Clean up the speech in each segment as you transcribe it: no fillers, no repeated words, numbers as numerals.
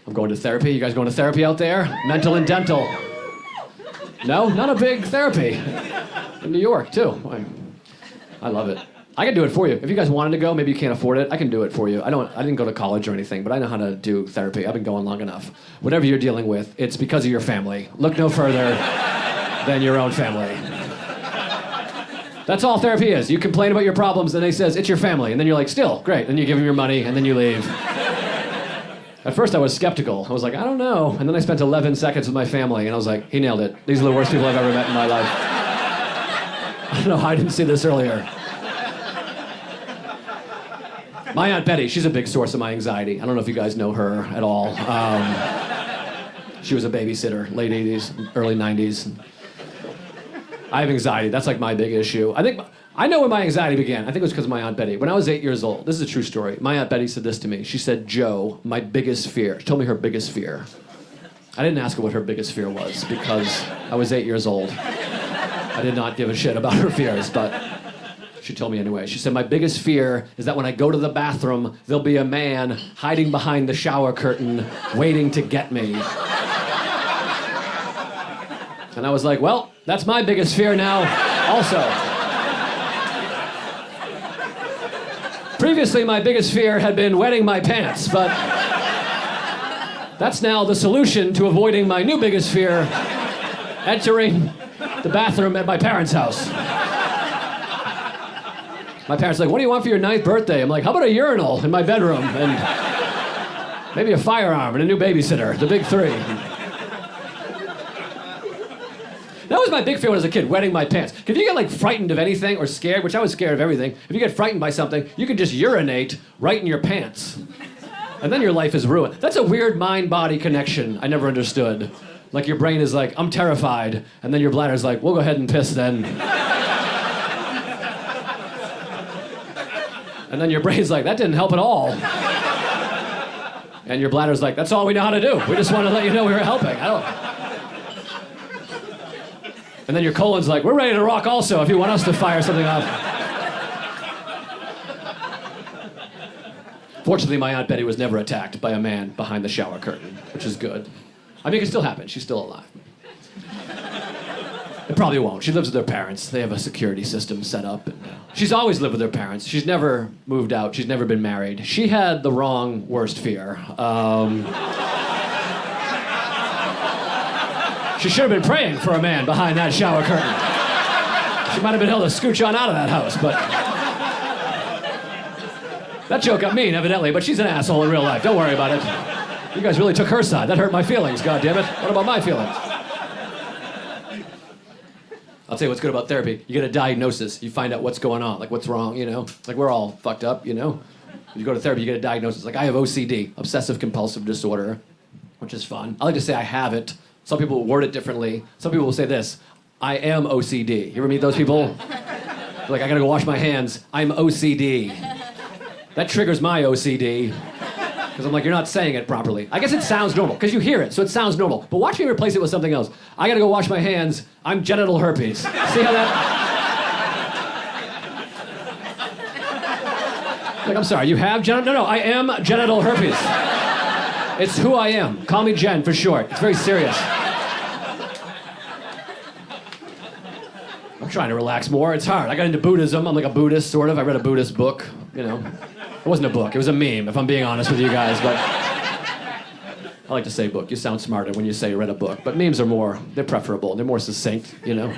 I'm going to therapy. You guys going to therapy out there? Mental and dental. No? Not a big therapy. In New York, too. I love it. I can do it for you. If you guys wanted to go, maybe you can't afford it, I can do it for you. I didn't go to college or anything, but I know how to do therapy. I've been going long enough. Whatever you're dealing with, it's because of your family. Look no further than your own family. That's all therapy is. You complain about your problems, and they says, it's your family. And then you're like, still, great. And you give them your money, and then you leave. At first, I was skeptical. I was like, I don't know. And then I spent 11 seconds with my family, and I was like, he nailed it. These are the worst people I've ever met in my life. I don't know how I didn't see this earlier. My Aunt Betty, she's a big source of my anxiety. I don't know if you guys know her at all. She was a babysitter, late 80s, early 90s. I have anxiety. That's like my big issue. I know when my anxiety began. I think it was because of my Aunt Betty. When I was 8 years old, this is a true story. My Aunt Betty said this to me. She said, Joe, my biggest fear. She told me her biggest fear. I didn't ask her what her biggest fear was because I was 8 years old. I did not give a shit about her fears, but she told me anyway. She said, my biggest fear is that when I go to the bathroom, there'll be a man hiding behind the shower curtain waiting to get me. And I was like, well, that's my biggest fear now also. Previously, my biggest fear had been wetting my pants, but that's now the solution to avoiding my new biggest fear, entering the bathroom at my parents' house. My parents are like, what do you want for your 9th birthday? I'm like, how about a urinal in my bedroom? And maybe a firearm and a new babysitter, the big three. That was my big fear when I was a kid, wetting my pants. If you get like frightened of anything or scared, which I was scared of everything, if you get frightened by something, you can just urinate right in your pants. And then your life is ruined. That's a weird mind-body connection I never understood. Like your brain is like, I'm terrified, and then your bladder's like, we'll go ahead and piss then. And then your brain's like, that didn't help at all. And your bladder's like, that's all we know how to do. We just want to let you know we were helping. And then your colon's like, we're ready to rock also if you want us to fire something off. Fortunately, my Aunt Betty was never attacked by a man behind the shower curtain, which is good. I mean, it can still happen. She's still alive. It probably won't. She lives with her parents. They have a security system set up. And she's always lived with her parents. She's never moved out. She's never been married. She had the wrong worst fear. She should have been praying for a man behind that shower curtain. She might have been able to scooch on out of that house, but... That joke got mean, evidently, but she's an asshole in real life. Don't worry about it. You guys really took her side. That hurt my feelings, goddammit. What about my feelings? I'll tell you what's good about therapy. You get a diagnosis. You find out what's going on, like what's wrong, you know? Like we're all fucked up, you know? You go to therapy, you get a diagnosis. Like I have OCD, obsessive compulsive disorder, which is fun. I like to say I have it. Some people word it differently. Some people will say this, I am OCD. You ever meet those people? They're like, I gotta go wash my hands. I'm OCD. That triggers my OCD. Because I'm like, you're not saying it properly. I guess it sounds normal, because you hear it, so it sounds normal. But watch me replace it with something else. I gotta go wash my hands. I'm genital herpes. See how that... Like, I'm sorry, you have genital... No, I am genital herpes. It's who I am. Call me Jen for short. It's very serious. I'm trying to relax more. It's hard. I got into Buddhism. I'm like a Buddhist, sort of. I read a Buddhist book, you know. It wasn't a book. It was a meme, if I'm being honest with you guys, but... I like to say book. You sound smarter when you say you read a book. But memes are more, they're preferable. They're more succinct, you know.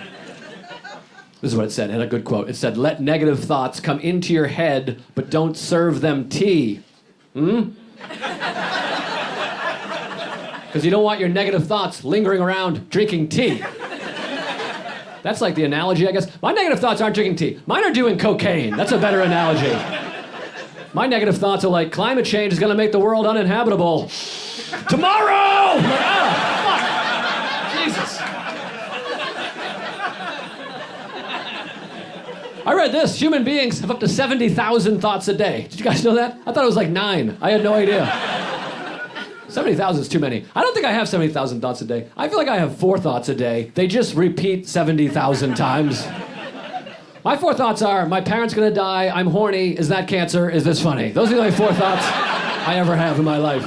This is what it said. It had a good quote. It said, let negative thoughts come into your head, but don't serve them tea. Because you don't want your negative thoughts lingering around drinking tea. That's like the analogy, I guess. My negative thoughts aren't drinking tea. Mine are doing cocaine. That's a better analogy. My negative thoughts are like, climate change is going to make the world uninhabitable. Tomorrow! I'm like, oh, fuck. Jesus. I read this. Human beings have up to 70,000 thoughts a day. Did you guys know that? I thought it was like 9. I had no idea. 70,000 is too many. I don't think I have 70,000 thoughts a day. I feel like I have 4 thoughts a day. They just repeat 70,000 times. My 4 thoughts are, my parents gonna die, I'm horny, is that cancer, is this funny? Those are the only 4 thoughts I ever have in my life.